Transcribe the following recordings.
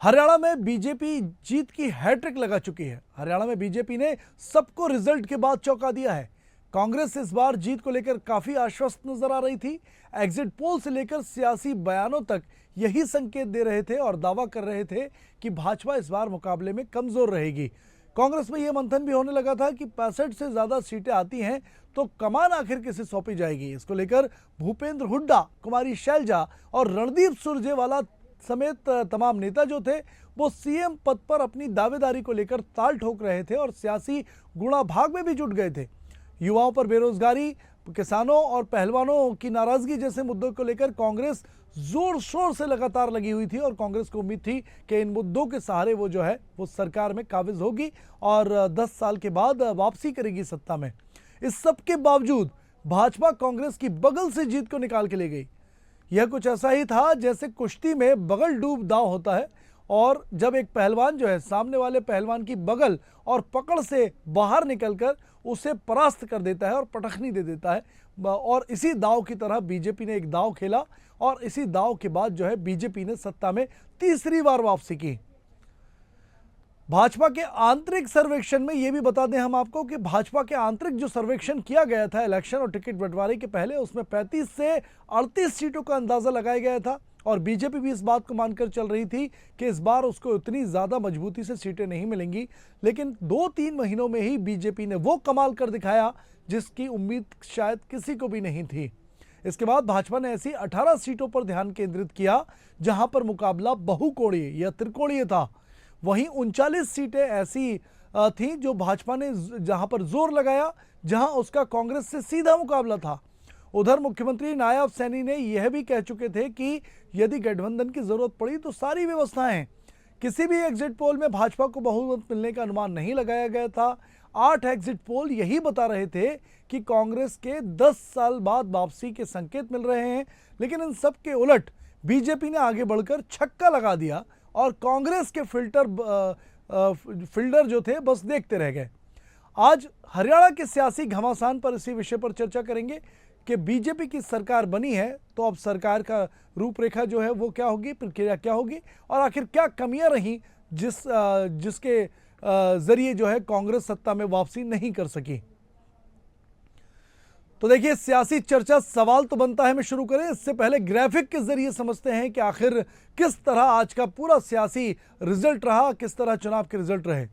हरियाणा में बीजेपी जीत की हैट्रिक लगा चुकी है। हरियाणा में बीजेपी ने सबको रिजल्ट के बाद चौंका दिया है। कांग्रेस इस बार जीत को लेकर काफी आश्वस्त नजर आ रही थी। एग्जिट पोल से लेकर सियासी बयानों तक यही संकेत दे रहे थे और दावा कर रहे थे कि भाजपा इस बार मुकाबले में कमजोर रहेगी। कांग्रेस में यह मंथन भी होने लगा था कि 65 से ज्यादा सीटें आती हैं तो कमान आखिर किसे सौंपी जाएगी। इसको लेकर भूपेंद्र हुड्डा, कुमारी शैलजा और रणदीप सुरजेवाला समेत तमाम नेता जो थे वो सीएम पद पर अपनी दावेदारी को लेकर ताल ठोक रहे थे और सियासी गुणा भाग में भी जुट गए थे। युवाओं पर बेरोजगारी, किसानों और पहलवानों की नाराजगी जैसे मुद्दों को लेकर कांग्रेस जोर शोर से लगातार लगी हुई थी और कांग्रेस को उम्मीद थी कि इन मुद्दों के सहारे वो जो है वो सरकार में काबिज होगी और 10 साल के बाद वापसी करेगी सत्ता में। इस सब के बावजूद भाजपा कांग्रेस की बगल से जीत को निकाल के ले गई। यह कुछ ऐसा ही था जैसे कुश्ती में बगल डूब दांव होता है और जब एक पहलवान जो है सामने वाले पहलवान की बगल और पकड़ से बाहर निकलकर उसे परास्त कर देता है और पटखनी दे देता है। और इसी दांव की तरह बीजेपी ने एक दांव खेला और इसी दांव के बाद जो है बीजेपी ने सत्ता में तीसरी बार वापसी की। भाजपा के आंतरिक सर्वेक्षण में यह भी बता दें हम आपको कि भाजपा के आंतरिक जो सर्वेक्षण किया गया था इलेक्शन और टिकट बंटवारे के पहले, उसमें 35 से 38 सीटों का अंदाजा लगाया गया था और बीजेपी भी इस बात को मानकर चल रही थी कि इस बार उसको इतनी ज्यादा मजबूती से सीटें नहीं मिलेंगी। लेकिन 2-3 महीनों में ही बीजेपी ने वो कमाल कर दिखाया जिसकी उम्मीद शायद किसी को भी नहीं थी। इसके बाद भाजपा ने ऐसी 18 सीटों पर ध्यान केंद्रित किया जहां पर मुकाबला बहुकोणीय या त्रिकोणीय था। वहीं 39 सीटें ऐसी थी जो भाजपा ने जहां पर जोर लगाया, जहां उसका कांग्रेस से सीधा मुकाबला था। उधर मुख्यमंत्री नायब सैनी ने यह भी कह चुके थे कि यदि गठबंधन की जरूरत पड़ी तो सारी व्यवस्थाएं हैं। किसी भी एग्जिट पोल में भाजपा को बहुमत मिलने का अनुमान नहीं लगाया गया था। 8 एग्जिट पोल यही बता रहे थे कि कांग्रेस के 10 साल बाद वापसी के संकेत मिल रहे हैं। लेकिन इन सब के उलट बीजेपी ने आगे बढ़कर छक्का लगा दिया और कांग्रेस के फिल्डर जो थे बस देखते रह गए। आज हरियाणा के सियासी घमासान पर इसी विषय पर चर्चा करेंगे कि बीजेपी की सरकार बनी है तो अब सरकार का रूपरेखा जो है वो क्या होगी, प्रक्रिया क्या होगी और आखिर क्या कमियां रही जिसके जरिए जो है कांग्रेस सत्ता में वापसी नहीं कर सकी। तो देखिए, सियासी चर्चा सवाल तो बनता है, मैं शुरू करें इससे पहले ग्राफिक के जरिए समझते हैं कि आखिर किस तरह आज का पूरा सियासी रिजल्ट रहा, किस तरह चुनाव के रिजल्ट रहे।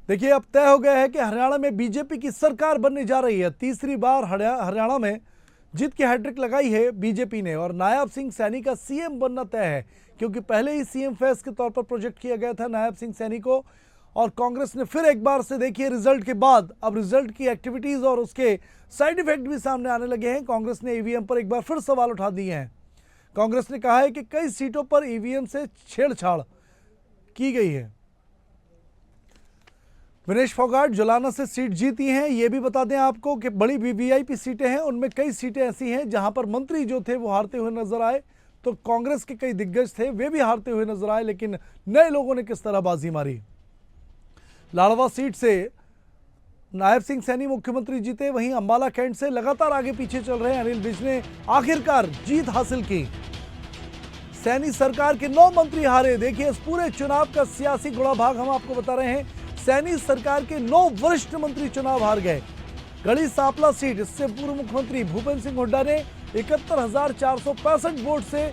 देखिए, अब तय हो गया है कि हरियाणा में बीजेपी की सरकार बनने जा रही है। तीसरी बार हरियाणा में जीत की हैट्रिक लगाई है बीजेपी ने और नायब सिंह सैनी का सीएम बनना तय है, क्योंकि पहले ही सीएम फेस के तौर पर प्रोजेक्ट किया गया था नायब सिंह सैनी को। और कांग्रेस ने फिर एक बार से देखिए रिजल्ट के बाद अब रिजल्ट की एक्टिविटीज और उसके साइड इफेक्ट भी सामने आने लगे हैं। कांग्रेस ने ईवीएम पर एक बार फिर सवाल उठा दिए हैं। कांग्रेस ने कहा है कि कई सीटों पर ईवीएम से छेड़छाड़ की गई है। विनेश फोगाट जुलाना से सीट जीती हैं। ये भी बता दें आपको कि बड़ी वीवीआईपी सीटें हैं, उनमें कई सीटें ऐसी हैं जहां पर मंत्री जो थे वो हारते हुए नजर आए। तो कांग्रेस के कई दिग्गज थे वे भी हारते हुए नजर आए, लेकिन नए लोगों ने किस तरह बाजी मारी। लाडवा सीट से नायब सिंह सैनी मुख्यमंत्री जीते। वहीं अंबाला कैंट से लगातार आगे पीछे चल रहे अनिल विज ने आखिरकार जीत हासिल की। सैनी सरकार के 9 मंत्री हारे। देखिए, इस पूरे चुनाव का सियासी गुणा भाग हम आपको बता रहे हैं। सैनी सरकार के 9 वरिष्ठ मंत्री चुनाव हार गए। गढ़ी सांपला सीट, इससे पूर्व मुख्यमंत्री भूपेंद्र सिंह हुड्डा ने 71,465 वोट से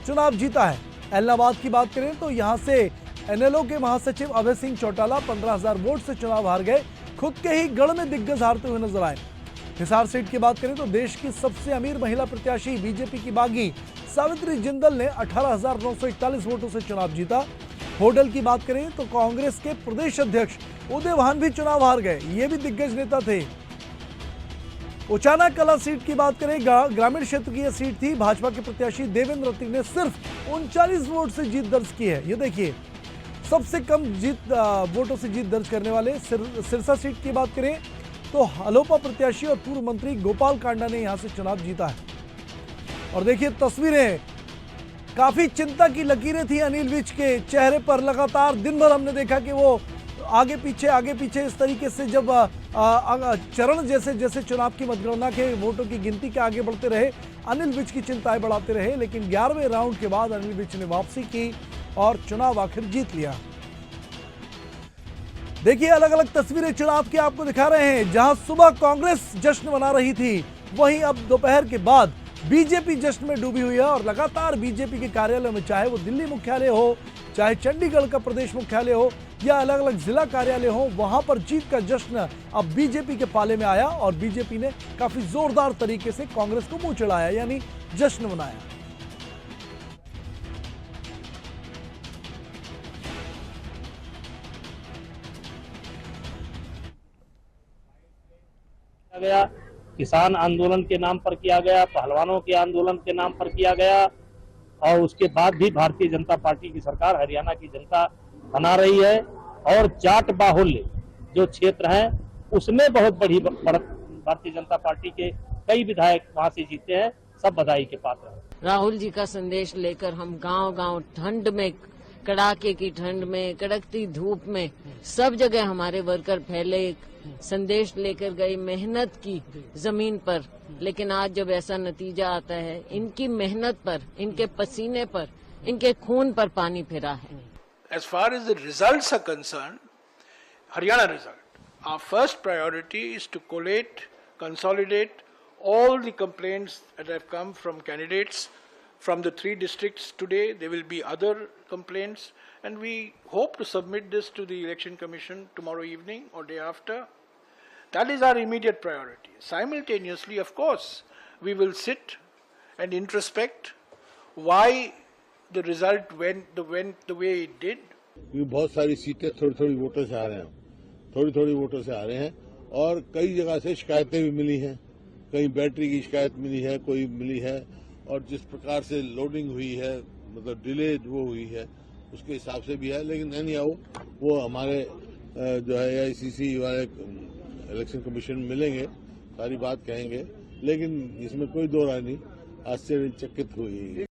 चुनाव जीता है। एलनाबाद की बात करें तो यहां से एनएलओ के महासचिव अभय सिंह चौटाला 15,000 वोट से चुनाव हार गए। खुद के ही गढ़ में दिग्गज हारते हुए नजर आए। हिसार सीट की बात करें तो देश की सबसे अमीर महिला प्रत्याशी बीजेपी की बागी सावित्री जिंदल ने 18,941 वोटों से चुनाव जीता। होडल की बात करें तो कांग्रेस के प्रदेश अध्यक्ष उदय भान भी चुनाव हार गए। ये भी दिग्गज नेता थे। उचाना कला सीट की बात करें, ग्रामीण क्षेत्र की यह सीट थी। भाजपा के प्रत्याशी देवेंद्र रति ने सिर्फ 39 वोट से जीत दर्ज की है। ये देखिए, सबसे कम वोटों से जीत दर्ज करने वाले। सिरसा सीट की बात करें तो हलोपा प्रत्याशी और पूर्व मंत्री गोपाल कांडा ने यहां से चुनाव जीता है। और देखिए तस्वीरें, काफी चिंता की लकीरें थी अनिल विज के चेहरे पर। लगातार दिन भर हमने देखा कि वो आगे पीछे इस तरीके से जब चरण जैसे चुनाव की मतगणना के वोटों की गिनती के आगे बढ़ते रहे, अनिल विज की चिंताएं बढ़ाते रहे। लेकिन 11वें राउंड के बाद अनिल विज ने वापसी की और चुनाव आखिर जीत लिया। देखिए अलग अलग तस्वीरें चुनाव की आपको दिखा रहे हैं। जहां सुबह कांग्रेस जश्न मना रही थी, वहीं अब दोपहर के बाद बीजेपी जश्न में डूबी हुई है और लगातार बीजेपी के कार्यालयों में, चाहे वो दिल्ली मुख्यालय हो, चाहे चंडीगढ़ का प्रदेश मुख्यालय हो या अलग अलग जिला कार्यालय हो, वहां पर जीत का जश्न अब बीजेपी के पाले में आया और बीजेपी ने काफी जोरदार तरीके से कांग्रेस को मुंह चढ़ाया, यानी जश्न मनाया। गया किसान आंदोलन के नाम पर किया गया, पहलवानों के आंदोलन के नाम पर किया गया और उसके बाद भी भारतीय जनता पार्टी की सरकार हरियाणा की जनता बना रही है और जाट बाहुल्य जो क्षेत्र हैं उसमें बहुत बड़ी भारतीय जनता पार्टी के कई विधायक वहां से जीते हैं। सब बधाई के पात्र हैं। राहुल जी का संदेश लेकर हम गांव-गांव ठंड में, कड़ाके की ठंड में, कड़कती धूप में सब जगह हमारे वर्कर फैले, संदेश लेकर गए, मेहनत की जमीन पर। लेकिन आज जब ऐसा नतीजा आता है, इनकी मेहनत पर, इनके पसीने पर, इनके खून पर पानी फिरा है। As far as the results are concerned, Haryana result, our first priority is to collate, consolidate all the complaints that have come from candidates from the 3 districts today. There will be other complaints and we hope to submit this to the Election Commission tomorrow evening or day after. That is our immediate priority. Simultaneously, of course, we will sit and introspect why the result went the way it did. बहुत सारी सीटें थोड़ी वोटों से आ रहे हैं, थोड़ी वोटों से आ रहे हैं और कई जगह से शिकायतें भी मिली हैं। कहीं बैटरी की शिकायत मिली है, कोई मिली है और जिस प्रकार से लोडिंग हुई है, मतलब डिले वो हुई है, उसके हिसाब से भी है। लेकिन नहीं आओ, वो हमारे जो है AICC वाले इलेक्शन कमीशन मिलेंगे, सारी बात कहेंगे, लेकिन इसमें कोई दो राय नहीं, आश्चर्यचकित हुई।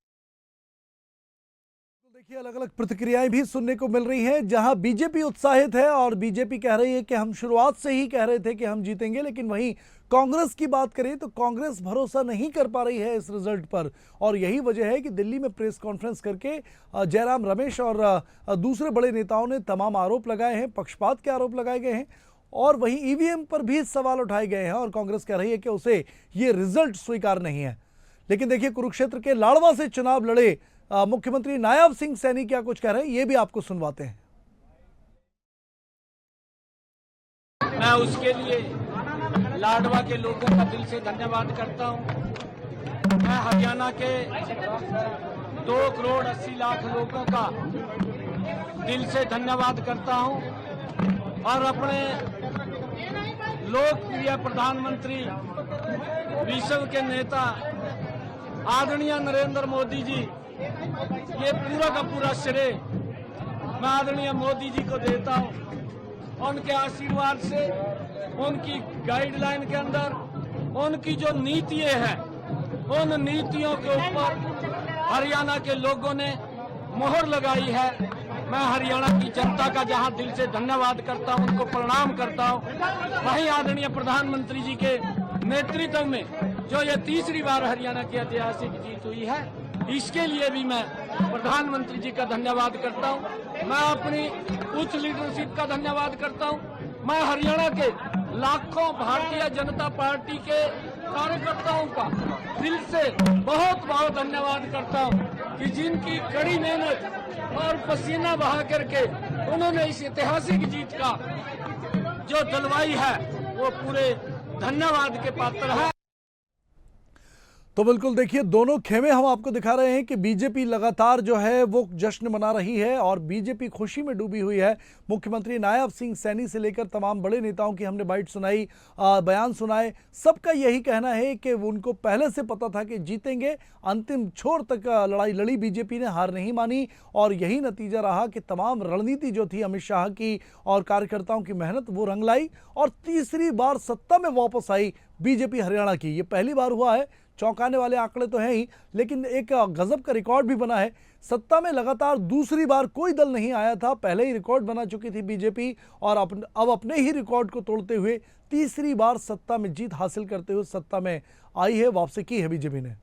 देखिए अलग अलग प्रतिक्रियाएं भी सुनने को मिल रही हैं। जहां बीजेपी उत्साहित है और बीजेपी कह रही है कि हम शुरुआत से ही कह रहे थे कि हम जीतेंगे, लेकिन वहीं कांग्रेस की बात करें तो कांग्रेस भरोसा नहीं कर पा रही है इस रिजल्ट पर। और यही वजह है कि दिल्ली में प्रेस कॉन्फ्रेंस करके जयराम रमेश और दूसरे बड़े नेताओं ने तमाम आरोप लगाए हैं, पक्षपात के आरोप लगाए गए हैं और वहीं ईवीएम पर भी सवाल उठाए गए हैं और कांग्रेस कह रही है कि उसे ये रिजल्ट स्वीकार नहीं है। लेकिन देखिए कुरुक्षेत्र के लाड़वा से चुनाव लड़े मुख्यमंत्री नायब सिंह सैनी क्या कुछ कह रहे हैं, ये भी आपको सुनवाते हैं। मैं उसके लिए लाडवा के लोगों का दिल से धन्यवाद करता हूं। मैं हरियाणा के 2 करोड़ 80 लाख लोगों का दिल से धन्यवाद करता हूं और अपने लोकप्रिय प्रधानमंत्री, विश्व के नेता आदरणीय नरेंद्र मोदी जी, ये पूरा का पूरा श्रेय मैं आदरणीय मोदी जी को देता हूं। उनके आशीर्वाद से, उनकी गाइडलाइन के अंदर, उनकी जो नीतियां हैं, उन नीतियों के ऊपर हरियाणा के लोगों ने मोहर लगाई है। मैं हरियाणा की जनता का जहां दिल से धन्यवाद करता हूं, उनको प्रणाम करता हूं, वहीं आदरणीय प्रधानमंत्री जी के नेतृत्व में जो ये तीसरी बार हरियाणा की ऐतिहासिक जीत हुई है, इसके लिए भी मैं प्रधानमंत्री जी का धन्यवाद करता हूं। मैं अपनी उच्च लीडरशिप का धन्यवाद करता हूं। मैं हरियाणा के लाखों भारतीय जनता पार्टी के कार्यकर्ताओं का दिल से बहुत बहुत धन्यवाद करता हूं कि जिनकी कड़ी मेहनत और पसीना बहा करके उन्होंने इस ऐतिहासिक जीत का जो दिलवाई है, वो पूरे धन्यवाद के पात्र है। तो बिल्कुल देखिए दोनों खेमे हम आपको दिखा रहे हैं कि बीजेपी लगातार जो है वो जश्न मना रही है और बीजेपी खुशी में डूबी हुई है। मुख्यमंत्री नायब सिंह सैनी से लेकर तमाम बड़े नेताओं की हमने बाइट सुनाई, बयान सुनाए। सबका यही कहना है कि उनको पहले से पता था कि जीतेंगे। अंतिम छोर तक लड़ाई लड़ी बीजेपी ने, हार नहीं मानी और यही नतीजा रहा कि तमाम रणनीति जो थी अमित शाह की और कार्यकर्ताओं की मेहनत वो रंग लाई और तीसरी बार सत्ता में वापस आई बीजेपी हरियाणा की। ये पहली बार हुआ है। चौंकाने वाले आंकड़े तो हैं ही, लेकिन एक गजब का रिकॉर्ड भी बना है। सत्ता में लगातार दूसरी बार कोई दल नहीं आया था। पहले ही रिकॉर्ड बना चुकी थी बीजेपी और अब अपने ही रिकॉर्ड को तोड़ते हुए तीसरी बार सत्ता में जीत हासिल करते हुए सत्ता में आई है, वापसी की है बीजेपी ने।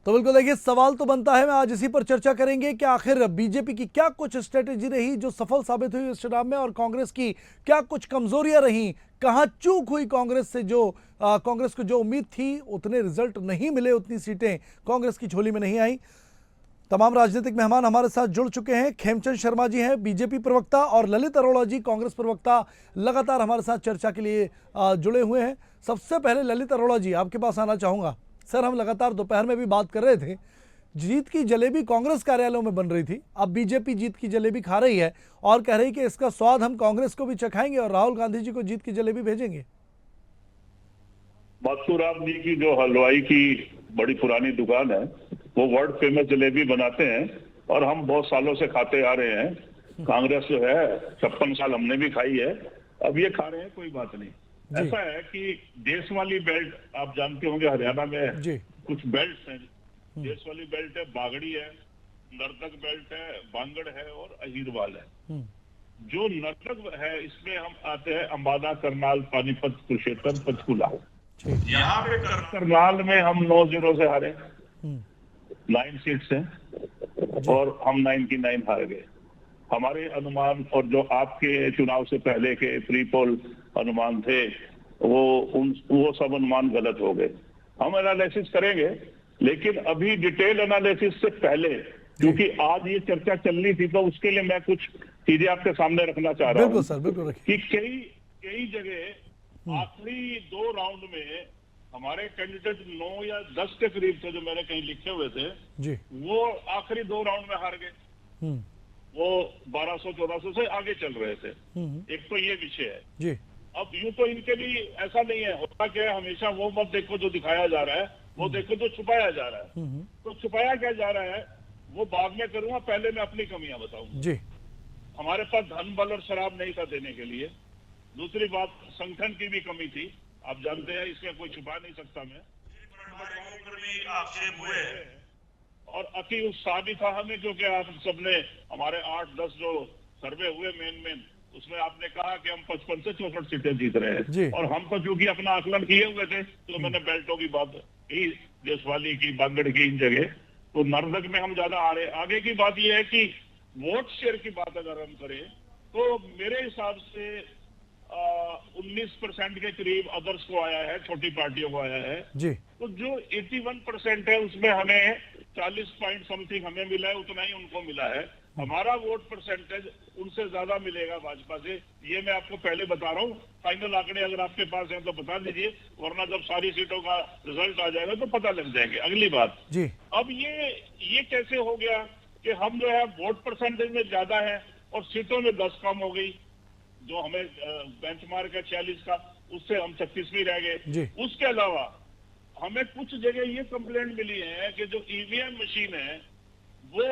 तो तो बिल्कुल देखिए, सवाल तो बनता है, मैं आज इसी पर चर्चा करेंगे कि आखिर बीजेपी की क्या कुछ स्ट्रेटेजी रही जो सफल साबित हुई इस चुनाव में, और कांग्रेस की क्या कुछ कमजोरियां रहीं, कहां चूक हुई कांग्रेस से, जो कांग्रेस को जो उम्मीद थी उतने रिजल्ट नहीं मिले, उतनी सीटें कांग्रेस की झोली में नहीं आई। तमाम राजनीतिक मेहमान हमारे साथ जुड़ चुके हैं। खेमचंद शर्मा जी हैं बीजेपी प्रवक्ता, और ललित अरोड़ा जी कांग्रेस प्रवक्ता लगातार हमारे साथ चर्चा के लिए जुड़े हुए हैं। सबसे पहले ललित अरोड़ा जी, आपके पास आना चाहूँगा। सर, हम लगातार दोपहर में भी बात कर रहे थे, जीत की जलेबी कांग्रेस कार्यालयों में बन रही थी, अब बीजेपी जीत की जलेबी खा रही है और कह रही कि इसका स्वाद हम कांग्रेस को भी चखाएंगे और राहुल गांधी जी को जीत की जलेबी भेजेंगे। मथुराम जी की जो हलवाई की बड़ी पुरानी दुकान है, वो वर्ल्ड फेमस जलेबी बनाते हैं और हम बहुत सालों से खाते आ रहे हैं। कांग्रेस जो है 56 साल हमने भी खाई है, अब ये खा रहे हैं, कोई बात नहीं। ऐसा है कि देश वाली बेल्ट आप जानते होंगे, हरियाणा में कुछ बेल्ट हैं। देश वाली बेल्ट है, बागड़ी है, नर्तक बेल्ट है, बांगड़ है और अहीरवाल है। जो नर्तक है इसमें हम आते हैं अंबाला, करनाल, पानीपत, कुरुक्षेत्र, पंचकुला। यहाँ पे करनाल में हम 9-0 से हारे, 9 सीट्स हैं और हम 9 की 9 हार गए। हमारे अनुमान और जो आपके चुनाव से पहले के प्री पोल अनुमान थे, वो सब अनुमान गलत हो गए। हम एनालिसिस करेंगे, लेकिन अभी डिटेल एनालिसिस से पहले, क्योंकि आज ये चर्चा चलनी थी, तो उसके लिए मैं कुछ चीजें आपके सामने रखना चाह रहा हूँ। सर, बिल्कुल कि कई जगह आखिरी 2 राउंड में हमारे कैंडिडेट 9 या 10 के करीब थे, जो मैंने कहीं लिखे हुए थे जी, वो आखिरी 2 राउंड में हार गए। वो 1200-1400 से आगे चल रहे थे। एक तो ये विषय है जी। अब यूं तो इनके लिए ऐसा नहीं है, होता क्या है, हमेशा वो मत देखो जो दिखाया जा रहा है, वो देखो जो छुपाया जा रहा है। तो छुपाया क्या जा रहा है वो बाद में करूंगा, पहले मैं अपनी कमियां बताऊंगा जी। हमारे पास धन, बल और शराब नहीं था देने के लिए। दूसरी बात, संगठन की भी कमी थी, आप जानते हैं, इसमें कोई छुपा नहीं सकता मैं। भी आक्षेप हुए और अति उत्साह भी था हमें, क्योंकि आप सबने हमारे 8-10 जो सर्वे हुए मेन, उसमें आपने कहा कि हम 55 से 64 सीटें जीत रहे हैं। और हम तो चूंकि अपना आकलन किए हुए थे, तो मैंने बेल्टों की बात की, देशवाली की, बांगड़ की, इन जगह तो नर्तक में हम ज्यादा आ रहे। आगे की बात यह है कि वोट शेयर की बात अगर हम करें, तो मेरे हिसाब से 19% के करीब अदर्स को आया है, छोटी पार्टियों को आया है जी। तो जो 81% है उसमें हमें 40 पॉइंट समथिंग हमें मिला है, उतना ही उनको मिला है। हमारा वोट परसेंटेज उनसे ज्यादा मिलेगा भाजपा से, ये मैं आपको पहले बता रहा हूँ। फाइनल आंकड़े अगर आपके पास हैं तो बता दीजिए, वरना जब सारी सीटों का रिजल्ट आ जाएगा तो पता लग जाएंगे। अगली बात जी, अब ये कैसे हो गया कि हम जो है वोट परसेंटेज में ज्यादा है और सीटों में 10 कम हो गई। जो हमें बेंचमार्क है 46 का, उससे हम 36वीं रह गए। उसके अलावा हमें कुछ जगह ये कंप्लेंट मिली है कि जो ईवीएम मशीन है, वो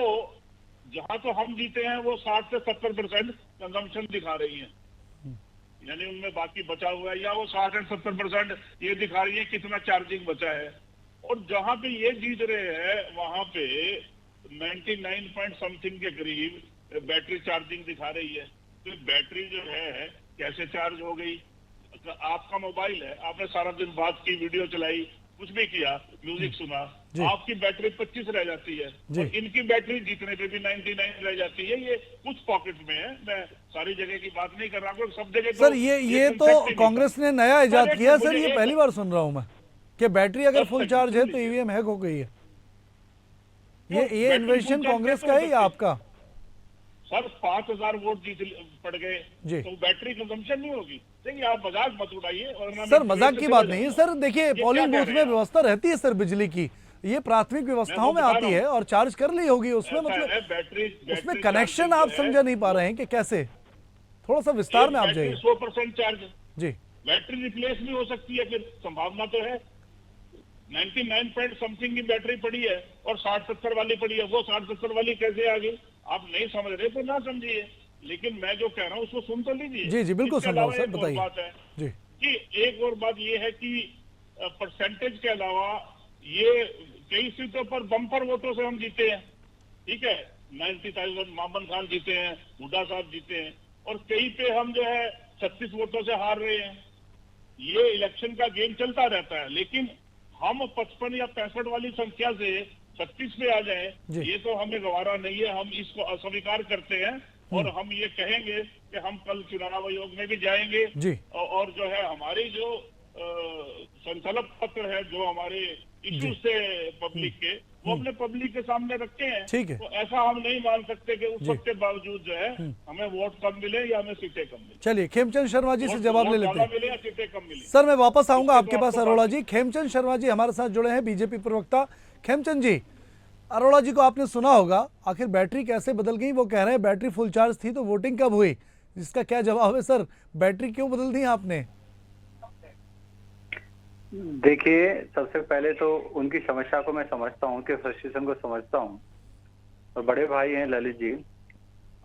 जहां तो हम जीते हैं वो 60 से 70% कंजम्पशन दिखा रही है, यानी उनमें बाकी बचा हुआ है, या वो 60 से 70% ये दिखा रही है कितना चार्जिंग बचा है। और जहां पे ये जीत रहे हैं वहां पे 99 पॉइंट समथिंग के करीब बैटरी चार्जिंग दिखा रही है। तो बैटरी जो है कैसे चार्ज हो गई? आपका मोबाइल है, आपने सारा दिन बात की, वीडियो चलाई, कुछ भी किया, म्यूजिक सुना, आपकी बैटरी 25 रह जाती है और इनकी बैटरी जीतने पे भी 99 रह जाती है। ये कुछ पॉकेट में है, मैं सारी जगह की बात नहीं कर रहा हूँ, सब जगह। सर ये तो कांग्रेस ने नया इजाद किया सर, ये पहली बार सुन रहा हूँ मैं कि बैटरी अगर फुल चार्ज है तो ईवीएम हैक हो गई है। ये इन्वेंशन कांग्रेस का है या आपका? सर 5000 वोट जीत पड़ गए तो बैटरी कंजम्पशन नहीं होगी? देखिए आप मजाक मत उड़ाइए। सर मजाक की बात नहीं है सर, देखिए पोलिंग बूथ में व्यवस्था रहती है सर बिजली की, ये प्राथमिक व्यवस्थाओं में आती है और चार्ज कर ली होगी उसमें, मतलब बैटरी उसमें कनेक्शन आप समझा नहीं पा रहे हैं कि कैसे? थोड़ा सा विस्तार में आप जाइए। 100% चार्ज जी, बैटरी रिप्लेस भी हो सकती है, फिर संभावना तो है। 99 पॉइंट समथिंग की बैटरी पड़ी है और 60-70 वाली पड़ी है, वो 60-70 वाली कैसे आ गई? आप नहीं समझ रहे तो ना समझिए, लेकिन मैं जो कह रहा हूँ उसको सुन तो लीजिए। जी जी बिल्कुल सुन रहा हूँ सर, बताइए। बात है जी कि एक और बात ये है कि परसेंटेज के अलावा ये कई सीटों पर बम्पर वोटों से हम जीते हैं, ठीक है। 90,000 मामन खान जीते हैं, हुड्डा साहब जीते हैं, और कई पे हम जो है 36 वोटों से हार रहे हैं। ये इलेक्शन का गेम चलता रहता है, लेकिन हम 55 या 65 वाली संख्या से 36 पे आ जाए, जी। ये तो हमें गवारा नहीं है। हम इसको अस्वीकार करते हैं और हम ये कहेंगे कि हम कल चुनाव आयोग में भी जाएंगे जी। और जो है हमारी जो संकल्प पत्र है, जो हमारे इश्यूज थे पब्लिक के, वो अपने पब्लिक के सामने रखे हैं। ठीक है। तो ऐसा हम नहीं मान सकते कि उस सब के बावजूद जो है हमें वोट कम मिले या हमें सीटें कम मिले। चलिए खेमचंद शर्मा जी से जवाब ले लेते ज्यादा हैं। मिले या सीटें कम मिले। सर मैं वापस आऊंगा इसके आपके तो पास आपको अरोड़ा जी। खेमचंद शर्मा जी हमारे साथ जुड़े हैं, बीजेपी प्रवक्ता। खेमचंद जी, अरोड़ा जी को आपने सुना होगा, आखिर बैटरी कैसे बदल गई? वो कह रहे हैं बैटरी फुल चार्ज थी तो वोटिंग कब हुई? इसका क्या जवाब है सर? बैटरी क्यों बदल दी आपने? देखिए, सबसे पहले तो उनकी समस्या को मैं समझता हूँ, उनके फ्रस्ट्रेशन को समझता हूँ। और बड़े भाई हैं ललित जी,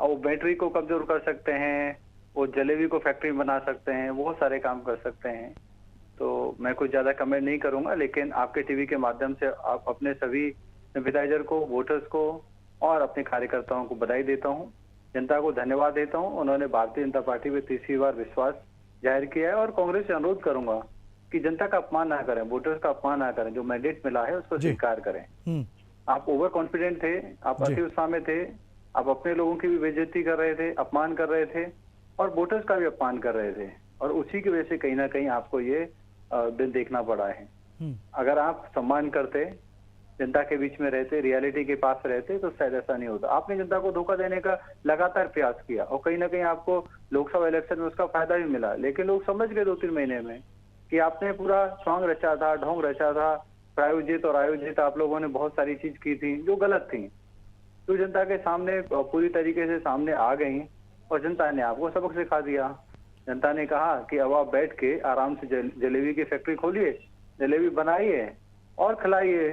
और वो बैटरी को कब दूर कर सकते हैं, वो जलेबी को फैक्ट्री में बना सकते हैं, बहुत सारे काम कर सकते हैं। तो मैं कुछ ज्यादा कमेंट नहीं करूंगा, लेकिन आपके टीवी के माध्यम से आप अपने सभी सिंपैथाइजर को, वोटर्स को और अपने कार्यकर्ताओं को बधाई देता हूँ, जनता को धन्यवाद देता हूँ। उन्होंने भारतीय जनता पार्टी पे तीसरी बार विश्वास जाहिर किया है और कांग्रेस से अनुरोध करूंगा कि जनता का अपमान ना करें, वोटर्स का अपमान ना करें, जो मैंडेट मिला है उसको स्वीकार करें। आप ओवर कॉन्फिडेंट थे, आप अति उत्साह में थे, आप अपने लोगों की भी बेइज्जती कर रहे थे, अपमान कर रहे थे और वोटर्स का भी अपमान कर रहे थे, और उसी की वजह से कहीं ना कहीं आपको ये दिन देखना पड़ा है। अगर आप सम्मान करते, जनता के बीच में रहते, रियलिटी के पास रहते, तो शायद ऐसा नहीं होता। आपने जनता को धोखा देने का लगातार प्रयास किया और कहीं ना कहीं आपको लोकसभा इलेक्शन में उसका फायदा भी मिला, लेकिन लोग समझ गए 2-3 महीने में कि आपने पूरा सॉन्ग रचा था, ढोंग रचा था, प्रायोजित और आयोजित आप लोगों ने बहुत सारी चीज की थी जो गलत थी। तो जनता के सामने पूरी तरीके से सामने आ गई और जनता ने आपको सबक सिखा दिया। जनता ने कहा कि अब आप बैठ के आराम से जलेबी की फैक्ट्री खोलिए, जलेबी बनाइए और खिलाइए।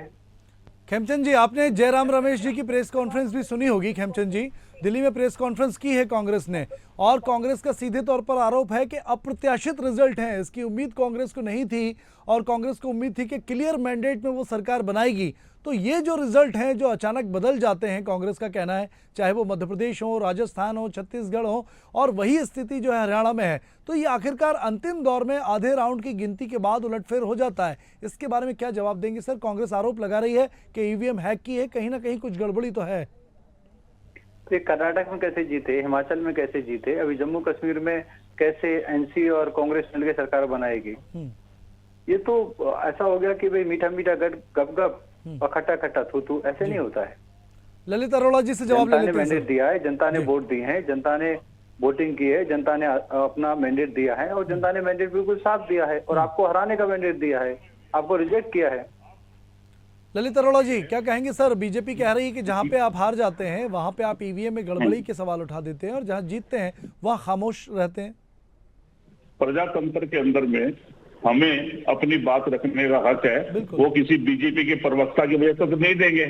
खेमचंद जी, आपने जयराम रमेश जी की प्रेस कॉन्फ्रेंस भी सुनी होगी। खेमचंद जी, दिल्ली में प्रेस कॉन्फ्रेंस की है कांग्रेस ने, और कांग्रेस का सीधे तौर पर आरोप है कि अप्रत्याशित रिजल्ट हैं। इसकी उम्मीद कांग्रेस को नहीं थी और कांग्रेस को उम्मीद थी कि क्लियर मैंडेट में वो सरकार बनाएगी। तो ये जो रिजल्ट हैं जो अचानक बदल जाते हैं, कांग्रेस का कहना है, चाहे वो मध्य प्रदेश हो, राजस्थान हो, छत्तीसगढ़ हो, और वही स्थिति जो है हरियाणा में है, तो ये आखिरकार अंतिम दौर में आधे राउंड की गिनती के बाद उलटफेर हो जाता है। इसके बारे में क्या जवाब देंगे सर? कांग्रेस आरोप लगा रही है कि ईवीएम हैक की है, कहीं ना कहीं कुछ गड़बड़ी तो है। तो कर्नाटक में कैसे जीते, हिमाचल में कैसे जीते, अभी जम्मू कश्मीर में कैसे एनसी और कांग्रेस मिलकर सरकार बनाएगी? ये तो ऐसा हो गया कि भाई मीठा मीठा गप गप और खट्टा खट्टा थू थू, ऐसे नहीं होता है। ललित अरोड़ा जी से जवाब ले लेते हैं। जनता ने मैंडेट दिया है, जनता ने वोट दिए हैं, जनता ने वोटिंग की है, जनता ने अपना मैंडेट दिया है और जनता ने मैंडेट बिल्कुल साफ दिया है और आपको हराने का मैंडेट दिया है, आपको रिजेक्ट किया है। ललित अरोड़ा जी क्या कहेंगे सर? बीजेपी कह रही है कि जहां पे आप हार जाते हैं वहां पे आप ईवीएम में गड़बड़ी के सवाल उठा देते हैं और जहां जीतते हैं वहां खामोश रहते हैं। प्रजातंत्र के अंदर में हमें अपनी बात रखने का हक है, वो किसी बीजेपी के प्रवक्ता की वजह से तो नहीं देंगे,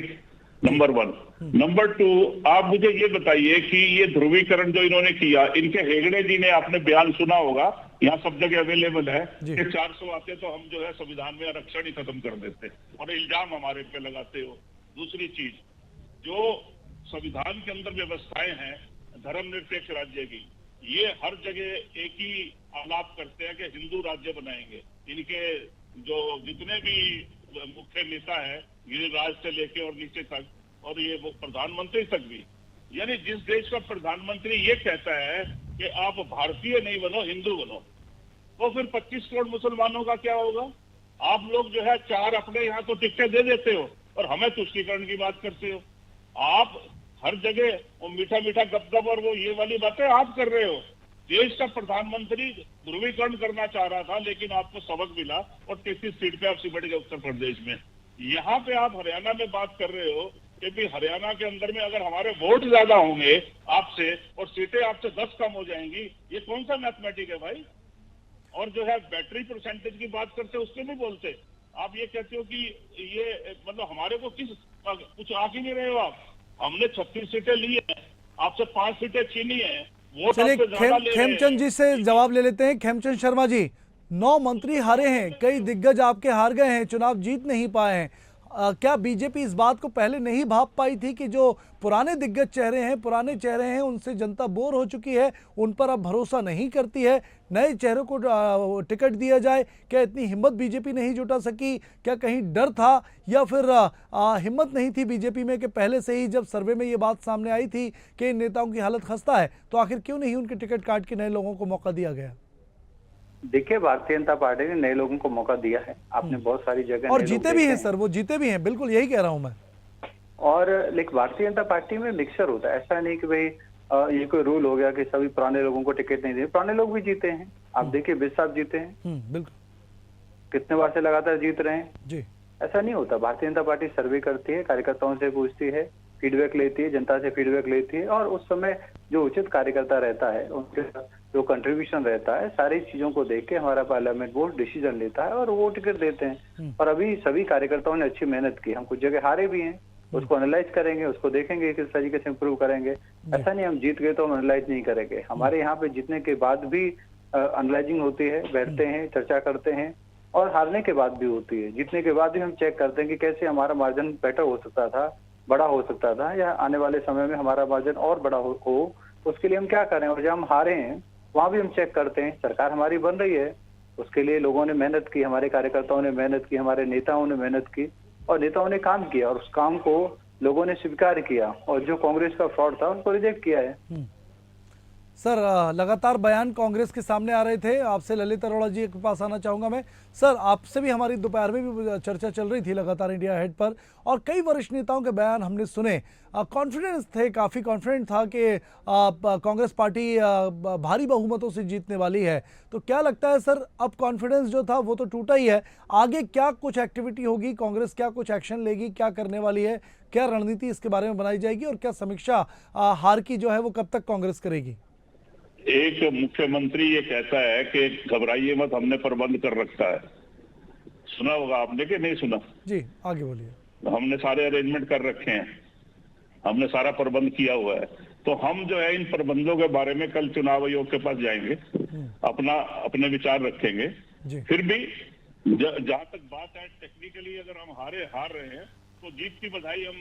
नंबर 1। नंबर 2, आप मुझे ये बताइए कि ये ध्रुवीकरण जो इन्होंने किया, इनके हेगड़े जी ने, आपने बयान सुना होगा, यहाँ सब जगह अवेलेबल है कि 400 आते तो हम जो है संविधान में आरक्षण ही खत्म कर देते, और इल्जाम हमारे पे लगाते हो। दूसरी चीज, जो संविधान के अंदर व्यवस्थाएं हैं धर्मनिरपेक्ष राज्य की, ये हर जगह एक ही आलाप करते हैं कि हिंदू राज्य बनाएंगे। इनके जो जितने भी मुख्य नेता है, गिरिराज से लेके और नीचे तक, और ये वो प्रधानमंत्री तक भी, यानी जिस देश का प्रधानमंत्री ये कहता है कि आप भारतीय नहीं बनो, हिंदू बनो, तो फिर 25 करोड़ मुसलमानों का क्या होगा? आप लोग जो है 4 अपने यहाँ तो टिकटें दे देते हो और हमें तुष्टीकरण की बात करते हो। आप हर जगह वो मीठा मीठा गपगप और वो ये वाली बातें आप कर रहे हो। देश का प्रधानमंत्री ध्रुवीकरण करना चाह रहा था, लेकिन आपको सबक मिला और 33 सीट पे आप सिमट गए उत्तर प्रदेश में। यहाँ पे आप हरियाणा में बात कर रहे हो कि भी हरियाणा के अंदर में अगर हमारे वोट ज्यादा होंगे आपसे और सीटें आपसे 10 कम हो जाएंगी, ये कौन सा मैथमेटिक है भाई? और जो है बैटरी परसेंटेज की बात करते उसके भी बोलते, आप ये कहते हो कि ये मतलब हमारे को कुछ आंक ही नहीं रहे हो आप। हमने 36 सीटें ली है, आपसे 5 सीटें छीनी है। चलिए खेमचंद जी से जवाब ले लेते हैं। खेमचंद शर्मा जी, 9 मंत्री हारे हैं, कई दिग्गज आपके हार गए हैं, चुनाव जीत नहीं पाए हैं, क्या बीजेपी इस बात को पहले नहीं भाप पाई थी कि जो पुराने दिग्गज चेहरे हैं, पुराने चेहरे हैं, उनसे जनता बोर हो चुकी है, उन पर अब भरोसा नहीं करती है, नए चेहरों को टिकट दिया जाए? क्या इतनी हिम्मत बीजेपी नहीं जुटा सकी? क्या कहीं डर था या फिर हिम्मत नहीं थी बीजेपी में कि पहले से ही जब सर्वे में ये बात सामने आई थी कि इन नेताओं की हालत खस्ता है, तो आखिर क्यों नहीं उनके टिकट काट के नए लोगों को मौका दिया गया? देखिए, भारतीय जनता पार्टी ने नए लोगों को मौका दिया है। आपने बहुत सारी जगह और जीते भी हैं सर, वो जीते भी हैं, बिल्कुल यही कह रहा हूं मैं। और लेकिन भारतीय जनता पार्टी में मिक्सचर होता है, ऐसा नहीं कि भाई ये कोई रूल हो गया कि सभी पुराने लोगों को टिकट नहीं दिए। पुराने लोग भी जीते हैं। आप देखिए, बिस साहब जीते हैं, बिल्कुल, कितने बार से लगातार जीत रहे हैं जी। ऐसा नहीं होता। भारतीय जनता पार्टी सर्वे करती है, कार्यकर्ताओं से पूछती है, फीडबैक लेती है, जनता से फीडबैक लेती है, और उस समय जो उचित कार्यकर्ता रहता है, उनके जो कंट्रीब्यूशन रहता है, सारी चीजों को देख के हमारा पार्लियामेंट बोर्ड डिसीजन लेता है और वो टिकट देते हैं। और अभी सभी कार्यकर्ताओं ने अच्छी मेहनत की। हम कुछ जगह हारे भी हैं, उसको एनालाइज करेंगे, उसको देखेंगे किस तरीके से इम्प्रूव करेंगे। ऐसा नहीं हम जीत गए तो हम एनालाइज नहीं करेंगे। हमारे यहाँ पे जीतने के बाद भी एनालाइजिंग होती है, बैठते हैं, चर्चा करते हैं, और हारने के बाद भी होती है। जीतने के बाद भी हम चेक करते हैं कि कैसे हमारा मार्जिन बेटर हो सकता था, बड़ा हो सकता था, या आने वाले समय में हमारा मार्जिन और बड़ा हो, उसके लिए हम क्या करें। और जब हम हारे हैं वहां भी हम चेक करते हैं। सरकार हमारी बन रही है, उसके लिए लोगों ने मेहनत की, हमारे कार्यकर्ताओं ने मेहनत की, हमारे नेताओं ने मेहनत की, और नेताओं ने काम किया, और उस काम को लोगों ने स्वीकार किया, और जो कांग्रेस का फ्रॉड था उनको रिजेक्ट किया है। सर, लगातार बयान कांग्रेस के सामने आ रहे थे। आपसे ललित अरोड़ा जी के पास आना चाहूंगा मैं। सर, आपसे भी हमारी दोपहर में भी चर्चा चल रही थी लगातार इंडिया हेड पर, और कई वरिष्ठ नेताओं के बयान हमने सुने। कॉन्फिडेंस थे, काफ़ी कॉन्फिडेंट था कि कांग्रेस पार्टी भारी बहुमतों से जीतने वाली है। तो क्या लगता है सर, अब कॉन्फिडेंस जो था वो तो टूटा ही है, आगे क्या कुछ एक्टिविटी होगी, कांग्रेस क्या कुछ एक्शन लेगी, क्या करने वाली है, क्या रणनीति इसके बारे में बनाई जाएगी, और क्या समीक्षा हार की जो है वो कब तक कांग्रेस करेगी? एक मुख्यमंत्री ये कहता है कि घबराइए मत, हमने प्रबंध कर रखा है। सुना होगा आपने कि नहीं सुना? जी, आगे बोलिए। हमने सारे अरेंजमेंट कर रखे हैं, हमने सारा प्रबंध किया हुआ है। तो हम जो है इन प्रबंधों के बारे में कल चुनाव आयोग के पास जाएंगे, अपने विचार रखेंगे। फिर भी जहां तक बात है टेक्निकली, अगर हम हार रहे हैं तो जीत की बधाई हम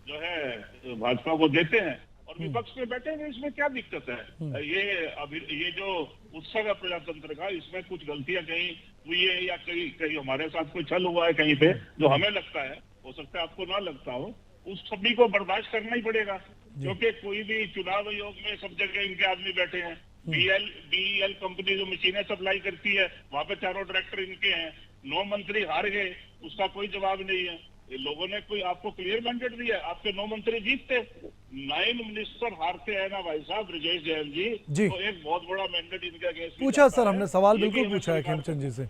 जो है भाजपा को देते हैं, और विपक्ष में बैठेंगे। इसमें क्या दिक्कत है? ये जो उत्सव है प्रजातंत्र का, इसमें कुछ गलतियां कहीं हुई है, या कहीं हमारे साथ कोई छल हुआ है कहीं पे, जो हमें लगता है, हो सकता है आपको ना लगता हो, उस सभी को बर्दाश्त करना ही पड़ेगा। क्योंकि कोई भी चुनाव आयोग में सब जगह इनके आदमी बैठे हैं। बीईएल कंपनी जो मशीनें सप्लाई करती है, वहां पे चारों डायरेक्टर इनके हैं। 9 मंत्री हार गए, उसका कोई जवाब नहीं है। ये लोगों ने कोई आपको क्लियर मैंडेट दिया, आपके 9 मंत्री जीतते, 9 मिनिस्टर हारते हैं ना भाई साहब, ब्रजेश जैन जी। तो एक बहुत बड़ा मैंडेट इनके अगेंस्ट पूछा सर, हमने सवाल बिल्कुल पूछा है खेमचंद जी से।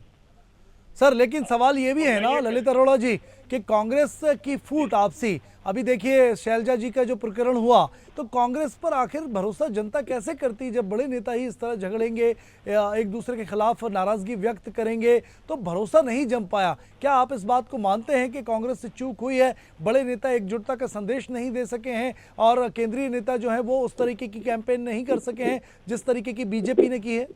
सर, लेकिन सवाल ये भी है ना ललित अरोड़ा जी कि कांग्रेस की फूट आपसी, अभी देखिए शैलजा जी का जो प्रकरण हुआ, तो कांग्रेस पर आखिर भरोसा जनता कैसे करती जब बड़े नेता ही इस तरह झगड़ेंगे, एक दूसरे के खिलाफ नाराजगी व्यक्त करेंगे, तो भरोसा नहीं जम पाया। क्या आप इस बात को मानते हैं कि कांग्रेस से चूक हुई है, बड़े नेता एकजुटता का संदेश नहीं दे सके हैं, और केंद्रीय नेता जो है वो उस तरीके की कैंपेन नहीं कर सके हैं जिस तरीके की बीजेपी ने की है?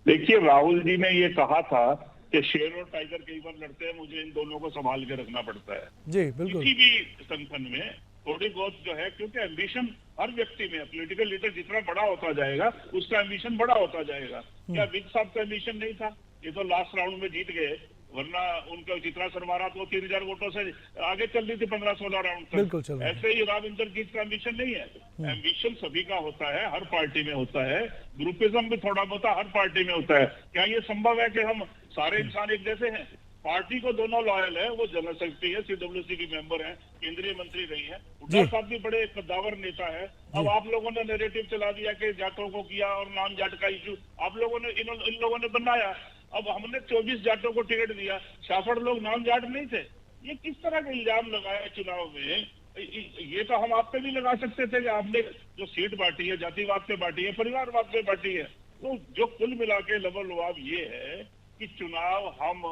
देखिए, राहुल जी ने ये कहा था कि शेर और टाइगर कई बार लड़ते हैं, मुझे इन दोनों को संभाल के रखना पड़ता है। जी बिल्कुल। किसी भी संगठन में थोड़ी बहुत जो है, क्योंकि एम्बिशन हर व्यक्ति में, पॉलिटिकल लीडर जितना बड़ा होता जाएगा उसका एम्बिशन बड़ा होता जाएगा। क्या विज साहब का एम्बिशन नहीं था? ये तो लास्ट राउंड में जीत गए, वरना उनका जितना सरमारा तो 3000 वोटों से आगे चल रही थी 15-16 राउंड तक। ऐसे ही राम इंद्रजीत का एम्बिशन नहीं है। एम्बिशन सभी का होता है, हर पार्टी में होता है। ग्रुपिज्म भी थोड़ा बहुत हर पार्टी में होता है। क्या ये संभव है कि हम सारे इंसान एक जैसे हैं? पार्टी को दोनों लॉयल है, वो जनरल सेक्रेटरी है, सीडब्ल्यूसी की मेंबर हैं, केंद्रीय मंत्री रही हैं, उनका साथ भी बड़े कद्दावर नेता है। अब आप लोगों ने नैरेटिव चला दिया कि जाटों को किया, और नाम जाट का इशू आप लोगों ने इन लोगों ने बनाया। अब हमने 24 जाटों को टिकट दिया, 66 लोग नाम जाट नहीं थे। ये किस तरह का इल्जाम लगाया चुनाव में? ये तो हम आप पे भी लगा सकते थे कि आपने जो सीट बांटी है, जातिवाद पे बांटी है, परिवारवाद पे बांटी है। तो जो कुल मिला के लबल ये है कि चुनाव हम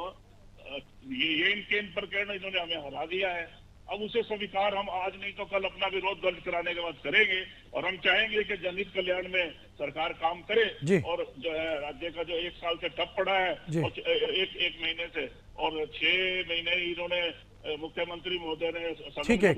ये इनके इन प्रकरण इन्होंने हमें हरा दिया है। अब उसे स्वीकार हम आज नहीं तो कल अपना विरोध दर्ज कराने के बाद करेंगे, और हम चाहेंगे कि जनहित कल्याण में सरकार काम करे और जो है राज्य का जो 1 साल से ठप पड़ा है और एक महीने से और 6 महीने इन्होंने मुख्यमंत्री महोदय ने। ठीक है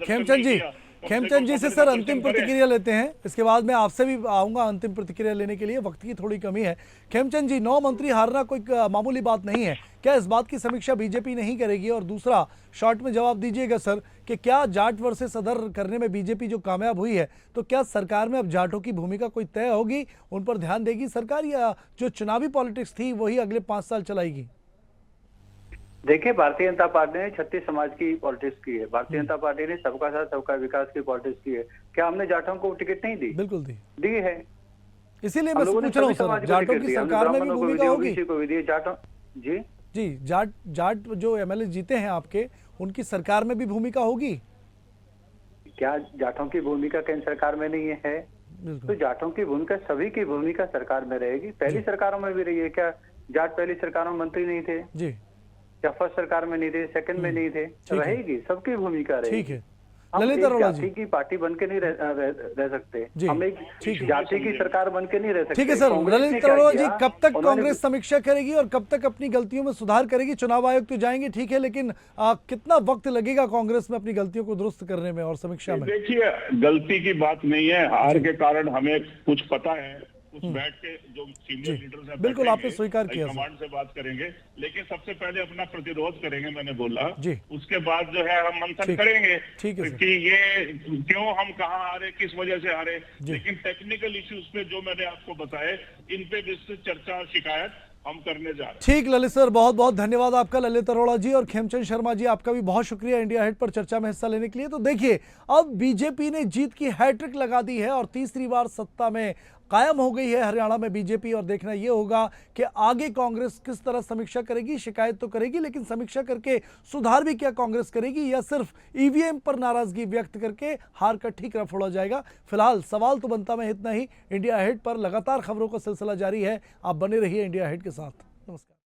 खेमचंद जी से सर अंतिम प्रतिक्रिया लेते हैं, इसके बाद मैं आपसे भी आऊंगा अंतिम प्रतिक्रिया लेने के लिए, वक्त की थोड़ी कमी है। खेमचंद जी, 9 मंत्री हारना कोई मामूली बात नहीं है, क्या इस बात की समीक्षा बीजेपी नहीं करेगी? और दूसरा शॉर्ट में जवाब दीजिएगा सर कि क्या जाट वर्सेस अदर करने में बीजेपी जो कामयाब हुई है, तो क्या सरकार में अब जाटों की भूमिका कोई तय होगी, उन पर ध्यान देगी सरकार, या जो चुनावी पॉलिटिक्स थी वही अगले 5 साल चलाएगी? देखिए, भारतीय जनता पार्टी ने 36 समाज की पॉलिटिक्स की है, भारतीय जनता पार्टी ने सबका साथ सबका विकास की पॉलिटिक्स की है। क्या हमने जाटों को टिकट नहीं दी? बिल्कुल दी है। इसीलिए मैं पूछ रहा हूँ सर, जाटों की सरकार में भी भूमिका होगी? जाटों जी जाट जो एमएलए जीते हैं आपके, उनकी सरकार में भी भूमिका होगी? क्या जाटों की भूमिका केंद्र सरकार में नहीं है? तो जाटों की भूमिका, सभी की भूमिका सरकार में रहेगी। पहली सरकारों में भी रही है। क्या जाट पहली सरकारों में मंत्री नहीं थे? जी। क्या फर्स्ट सरकार में नहीं थे, सेकंड में नहीं थे? रहेगी, सबकी भूमिका रहेगी। ठीक है, हम ललित एक अरोड़ा जी जाति की पार्टी बन के नहीं रह सकते, हम एक जाति की सरकार बन के नहीं रह सकते। ठीक है सर, ललित अरोड़ा जी, कब तक कांग्रेस समीक्षा करेगी और कब तक अपनी गलतियों में सुधार करेगी? चुनाव आयोग तो जाएंगे, ठीक है, लेकिन कितना वक्त लगेगा कांग्रेस में अपनी गलतियों को दुरुस्त करने में और समीक्षा में? देखिए, गलती की बात नहीं है, हार के कारण हमें कुछ पता है, कुछ बैठ के जो सीनियर लीडर्स हैं बिल्कुल आपने स्वीकार किया, कमांड से बात करेंगे, लेकिन सबसे पहले अपना प्रतिरोध करेंगे, मैंने बोला जी। उसके बाद जो है हम मंथन करेंगे कि ये क्यों हम कहाँ हारे, किस वजह से हारे। लेकिन टेक्निकल इश्यूज पे जो मैंने आपको बताए, इन पे विस्तृत चर्चा और शिकायत हम करने जा रहे हैं। ठीक ललित सर, बहुत बहुत धन्यवाद आपका, ललित अरोड़ा जी। और खेमचंद शर्मा जी, आपका भी बहुत शुक्रिया इंडिया हेड पर चर्चा में हिस्सा लेने के लिए। तो देखिए, अब बीजेपी ने जीत की हैट्रिक लगा दी है और तीसरी बार सत्ता में कायम हो गई है हरियाणा में बीजेपी। और देखना यह होगा कि आगे कांग्रेस किस तरह समीक्षा करेगी। शिकायत तो करेगी, लेकिन समीक्षा करके सुधार भी क्या कांग्रेस करेगी, या सिर्फ ईवीएम पर नाराजगी व्यक्त करके हार का ठीकरा फोड़ा जाएगा? फिलहाल सवाल तो बनता में इतना ही। इंडिया हेड पर लगातार खबरों का सिलसिला जारी है, आप बने रहिए इंडिया हेड के साथ। नमस्कार।